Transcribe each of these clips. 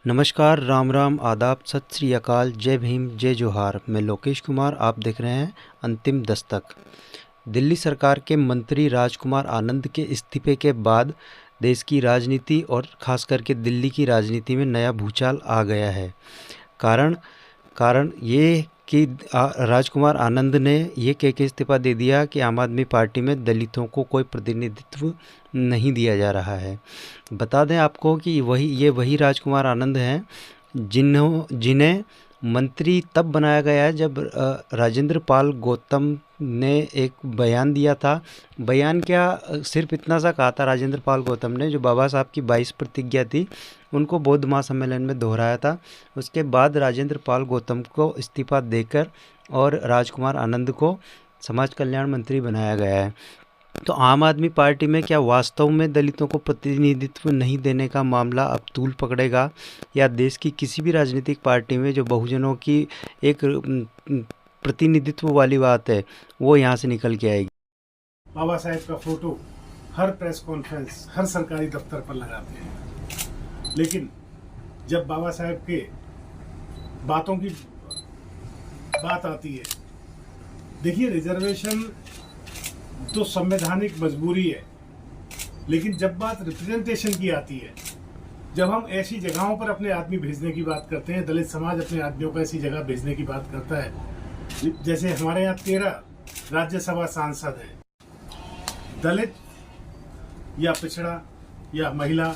नमस्कार, राम राम, आदाब, सत श्री अकाल, जय भीम, जय जोहार। मैं लोकेश कुमार, आप देख रहे हैं अंतिम दस्तक। दिल्ली सरकार के मंत्री राजकुमार आनंद के इस्तीफे के बाद देश की राजनीति और ख़ास करके दिल्ली की राजनीति में नया भूचाल आ गया है। कारण कारण ये कि राजकुमार आनंद ने ये कह के इस्तीफ़ा दे दिया कि आम आदमी पार्टी में दलितों को कोई प्रतिनिधित्व नहीं दिया जा रहा है। बता दें आपको कि ये वही राजकुमार आनंद हैं जिन्हें मंत्री तब बनाया गया है जब राजेंद्र पाल गौतम ने एक बयान दिया था। बयान क्या, सिर्फ इतना सा कहा था राजेंद्र पाल गौतम ने, जो बाबा साहब की 22 प्रतिज्ञा थी उनको बौद्ध महासम्मेलन में दोहराया था। उसके बाद राजेंद्र पाल गौतम को इस्तीफा देकर और राजकुमार आनंद को समाज कल्याण मंत्री बनाया गया है। तो आम आदमी पार्टी में क्या वास्तव में दलितों को प्रतिनिधित्व नहीं देने का मामला अब तूल पकड़ेगा, या देश की किसी भी राजनीतिक पार्टी में जो बहुजनों की एक प्रतिनिधित्व वाली बात है वो यहाँ से निकल के आएगी? बाबा साहेब का फोटो हर प्रेस कॉन्फ्रेंस, हर सरकारी दफ्तर पर लगाते हैं, लेकिन जब बाबा साहेब के बातों की बात आती है, देखिए रिजर्वेशन तो संवैधानिक मजबूरी है, लेकिन जब बात रिप्रेजेंटेशन की आती है, जब हम ऐसी जगहों पर अपने आदमी भेजने की बात करते हैं, दलित समाज अपने आदमियों को ऐसी जगह भेजने की बात करता है, जैसे हमारे यहाँ 13 राज्यसभा सांसद हैं, दलित या पिछड़ा या महिला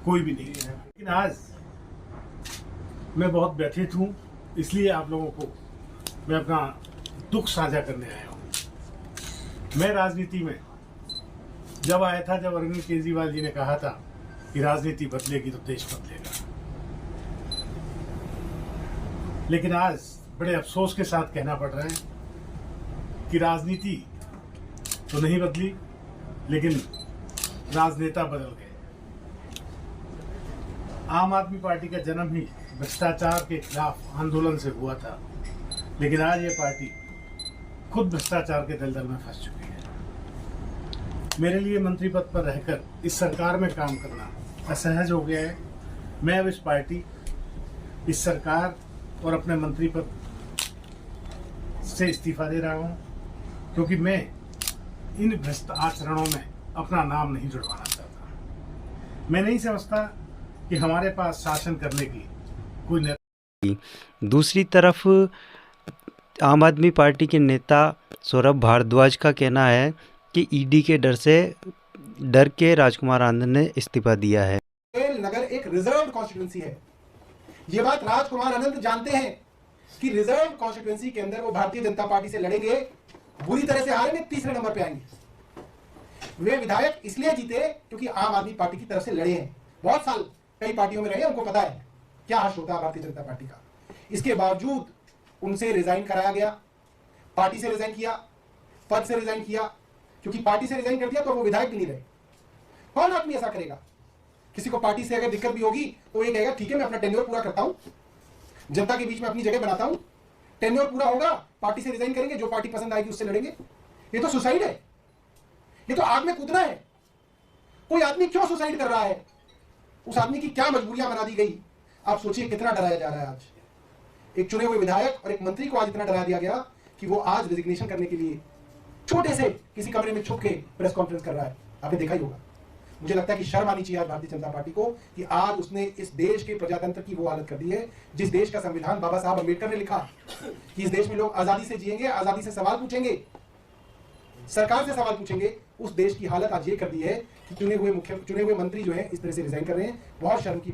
कोई भी नहीं है। लेकिन आज मैं बहुत व्यथित हूँ, इसलिए आप लोगों को मैं अपना दुख साझा करने आया हूँ। मैं राजनीति में जब आया था, जब अरविंद केजरीवाल जी ने कहा था कि राजनीति बदलेगी तो देश बदलेगा, लेकिन आज बड़े अफसोस के साथ कहना पड़ रहा है कि राजनीति तो नहीं बदली, लेकिन राजनेता बदल गए। आम आदमी पार्टी का जन्म ही भ्रष्टाचार के खिलाफ आंदोलन से हुआ था, लेकिन आज ये पार्टी खुद भ्रष्टाचार के दलदल में फंस चुकी है। मेरे लिए मंत्री पद पर रहकर इस सरकार में काम करना असहज हो गया है। मैं अब इस पार्टी, इस सरकार और अपने मंत्री पद से इस्तीफा दे रहा हूं, क्योंकि मैं इन भ्रष्ट आचरणों में अपना नाम नहीं जुड़वाना चाहता। मैं नहीं समझता कि हमारे पास शासन करने की कोई नेता। दूसरी तरफ आम आदमी पार्टी के नेता सौरभ भारद्वाज का कहना है कि ईडी के डर के राजकुमार आनंद ने इस्तीफा दिया है। नगर एक रिजर्व कॉन्स्टिट्यूंसी है। ये बात राजकुमार आनंद जानते हैं कि रिजर्व कॉन्स्टिट्यूंसी के अंदर वो भारतीय जनता पार्टी से लड़ेंगे, बुरी तरह से हारेंगे, तीसरे नंबर पे आएंगे। वे विधायक इसलिए जीते क्योंकि आम आदमी पार्टी की तरफ से लड़े हैं। बहुत साल कई पार्टियों में रहे, उनको पता है क्या हर्ष होता है भारतीय जनता पार्टी का। इसके बावजूद उनसे रिजाइन कराया गया, पार्टी से रिजाइन किया, पद से रिजाइन किया, क्योंकि पार्टी से रिजाइन कर दिया तो वो विधायक भी नहीं रहे। कौन आदमी ऐसा करेगा? किसी को पार्टी से अगर दिक्कत भी होगी तो ये कहेगा ठीक है मैं अपना टेन्योर पूरा करता हूं, जनता के बीच में अपनी जगह बनाता हूं, टेन्योर पूरा होगा, पार्टी से रिजाइन करेंगे, जो पार्टी पसंद आएगी उससे लड़ेंगे। ये तो सुसाइड है, ये तो आग में कूदना है। कोई आदमी क्यों सुसाइड कर रहा है? उस आदमी की क्या मजबूरियां बना दी गई? आप सोचिए कितना डराया जा रहा है। आज एक चुने हुए विधायक और एक मंत्री को आज इतना डरा दिया गया कि वो आज रेजिग्नेशन करने के लिए छोटे से किसी कमरे में छुप के प्रेस कॉन्फ्रेंस कर रहा है। आपने देखा ही होगा। मुझे लगता है कि शर्म आनी चाहिए आज भारतीय जनता पार्टी को कि आज उसने इस देश के प्रजातंत्र की वो हालत कर दी है जिस देश का संविधान बाबा साहब अम्बेडकर ने लिखा कि इस देश में लोग आजादी से जिएंगे, आजादी से सवाल पूछेंगे, सरकार से सवाल पूछेंगे। उस देश की हालत आज ये कर दी है कि चुने हुए मंत्री जो है इस तरह से रिजाइन कर रहे हैं। बहुत शर्म की।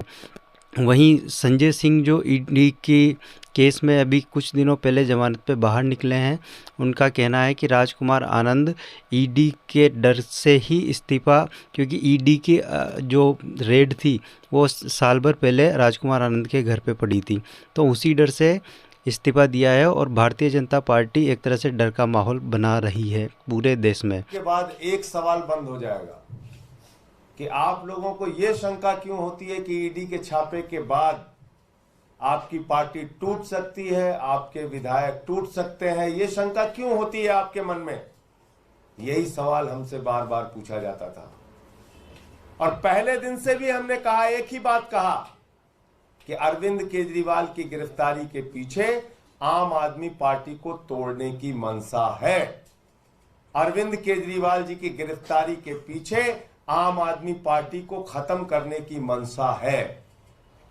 वहीं संजय सिंह जो ईडी की केस में अभी कुछ दिनों पहले जमानत पे बाहर निकले हैं, उनका कहना है कि राजकुमार आनंद ईडी के डर से ही इस्तीफा, क्योंकि ईडी की जो रेड थी वो साल भर पहले राजकुमार आनंद के घर पे पड़ी थी, तो उसी डर से इस्तीफा दिया है। और भारतीय जनता पार्टी एक तरह से डर का माहौल बना रही है पूरे देश में। के बाद एक सवाल बंद हो जाएगा कि आप लोगों को यह शंका क्यों होती है कि ईडी के छापे के बाद आपकी पार्टी टूट सकती है, आपके विधायक टूट सकते हैं। यह शंका क्यों होती है आपके मन में? यही सवाल हमसे बार बार पूछा जाता था और पहले दिन से भी हमने कहा, एक ही बात कहा कि अरविंद केजरीवाल की गिरफ्तारी के पीछे आम आदमी पार्टी को तोड़ने की मंशा है। अरविंद केजरीवाल जी की गिरफ्तारी के पीछे आम आदमी पार्टी को खत्म करने की मंशा है।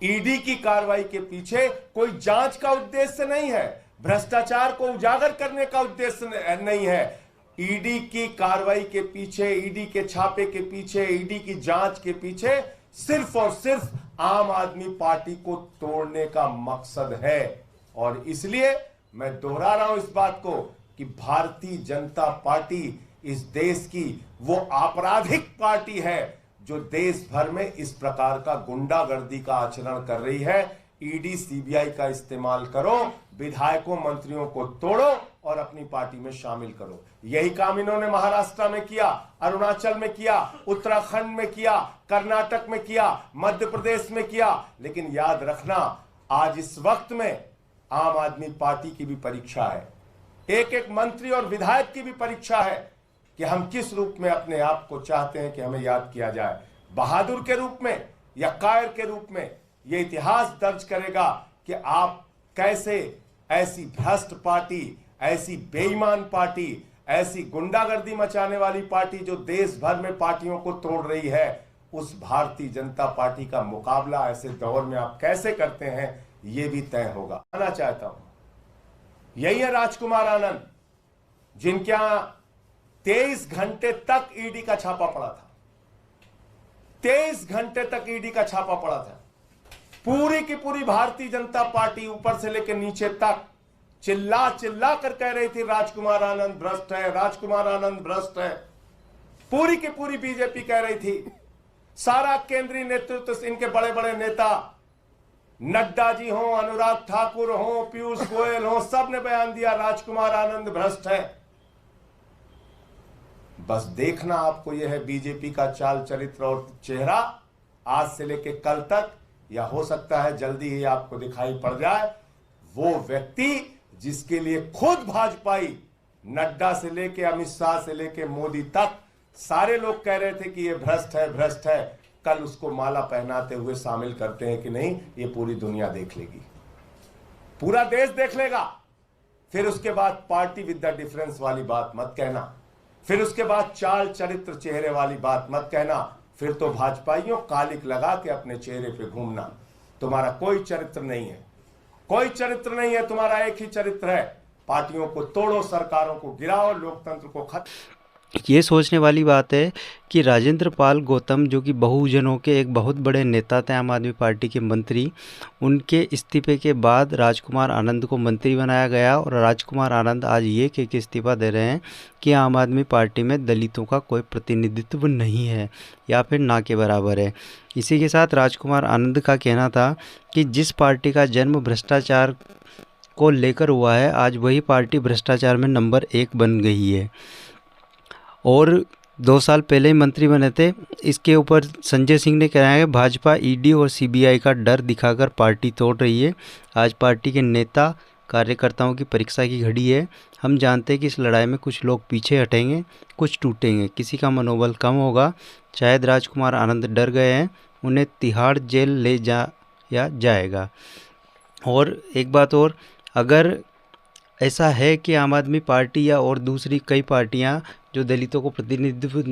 ईडी की कार्रवाई के पीछे कोई जांच का उद्देश्य नहीं है, भ्रष्टाचार को उजागर करने का उद्देश्य नहीं है। ईडी की कार्रवाई के पीछे, ईडी के छापे के पीछे, ईडी की जांच के पीछे सिर्फ और सिर्फ आम आदमी पार्टी को तोड़ने का मकसद है। और इसलिए मैं दोहरा रहा हूं इस बात को कि भारतीय जनता पार्टी इस देश की वो आपराधिक पार्टी है जो देश भर में इस प्रकार का गुंडागर्दी का आचरण कर रही है। ईडी सीबीआई का इस्तेमाल करो, विधायकों मंत्रियों को तोड़ो और अपनी पार्टी में शामिल करो। यही काम इन्होंने महाराष्ट्र में किया, अरुणाचल में किया, उत्तराखंड में किया, कर्नाटक में किया, मध्य प्रदेश में किया। लेकिन याद रखना, आज इस वक्त में आम आदमी पार्टी की भी परीक्षा है, एक एक मंत्री और विधायक की भी परीक्षा है कि हम किस रूप में अपने आप को चाहते हैं कि हमें याद किया जाए, बहादुर के रूप में या कायर के रूप में। यह इतिहास दर्ज करेगा कि आप कैसे ऐसी भ्रष्ट पार्टी, ऐसी बेईमान पार्टी, ऐसी गुंडागर्दी मचाने वाली पार्टी जो देश भर में पार्टियों को तोड़ रही है, उस भारतीय जनता पार्टी का मुकाबला ऐसे दौर में आप कैसे करते हैं, यह भी तय होगा। आना चाहता हूं, यही है राजकुमार आनंद, जिनके यहां 23 घंटे तक ईडी का छापा पड़ा था। 23 घंटे तक ईडी का छापा पड़ा था। पूरी की पूरी भारतीय जनता पार्टी ऊपर से लेकर नीचे तक चिल्ला चिल्ला कर कह रही थी राजकुमार आनंद भ्रष्ट है, राजकुमार आनंद भ्रष्ट है। पूरी की पूरी बीजेपी कह रही थी, सारा केंद्रीय नेतृत्व, इनके बड़े बड़े नेता, नड्डा जी हो, अनुराग ठाकुर हो, पीयूष गोयल हो, सब ने बयान दिया राजकुमार आनंद भ्रष्ट है। बस देखना आपको यह है बीजेपी का चाल चरित्र और चेहरा आज से लेके कल तक, या हो सकता है जल्दी ही आपको दिखाई पड़ जाए, वो व्यक्ति जिसके लिए खुद भाजपाई, नड्डा से लेके अमित शाह से लेके मोदी तक सारे लोग कह रहे थे कि ये भ्रष्ट है, भ्रष्ट है, कल उसको माला पहनाते हुए शामिल करते हैं कि नहीं, ये पूरी दुनिया देख लेगी, पूरा देश देख लेगा। फिर उसके बाद पार्टी विद द डिफरेंस वाली बात मत कहना, फिर उसके बाद चाल चरित्र चेहरे वाली बात मत कहना। फिर तो भाजपाइयों कालिक लगा के अपने चेहरे पे घूमना। तुम्हारा कोई चरित्र नहीं है, कोई चरित्र नहीं है, तुम्हारा एक ही चरित्र है, पार्टियों को तोड़ो, सरकारों को गिराओ, लोकतंत्र को खत्म। ये सोचने वाली बात है कि राजेंद्र पाल गौतम, जो कि बहुजनों के एक बहुत बड़े नेता थे, आम आदमी पार्टी के मंत्री, उनके इस्तीफे के बाद राजकुमार आनंद को मंत्री बनाया गया। और राजकुमार आनंद आज ये कह के इस्तीफा दे रहे हैं कि आम आदमी पार्टी में दलितों का कोई प्रतिनिधित्व नहीं है या फिर ना के बराबर है। इसी के साथ राजकुमार आनंद का कहना था कि जिस पार्टी का जन्म भ्रष्टाचार को लेकर हुआ है, आज वही पार्टी भ्रष्टाचार में नंबर 1 बन गई है। और 2 साल पहले ही मंत्री बने थे। इसके ऊपर संजय सिंह ने कहा है भाजपा ईडी और सीबीआई का डर दिखाकर पार्टी तोड़ रही है। आज पार्टी के नेता कार्यकर्ताओं की परीक्षा की घड़ी है। हम जानते हैं कि इस लड़ाई में कुछ लोग पीछे हटेंगे, कुछ टूटेंगे, किसी का मनोबल कम होगा। शायद राजकुमार आनंद डर गए हैं, उन्हें तिहाड़ जेल ले जाया जाएगा। और एक बात और, अगर ऐसा है कि आम आदमी पार्टी या और दूसरी कई पार्टियां जो दलितों को प्रतिनिधित्व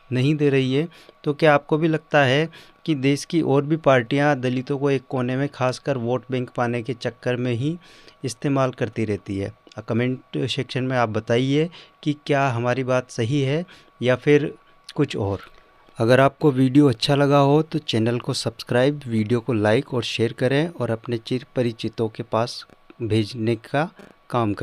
नहीं दे रही है, तो क्या आपको भी लगता है कि देश की और भी पार्टियां दलितों को एक कोने में खासकर वोट बैंक पाने के चक्कर में ही इस्तेमाल करती रहती है? कमेंट सेक्शन में आप बताइए कि क्या हमारी बात सही है या फिर कुछ और। अगर आपको वीडियो अच्छा लगा हो तो चैनल को सब्सक्राइब, वीडियो को लाइक और शेयर करें और अपने चिर परिचितों के पास भेजने का काम करें।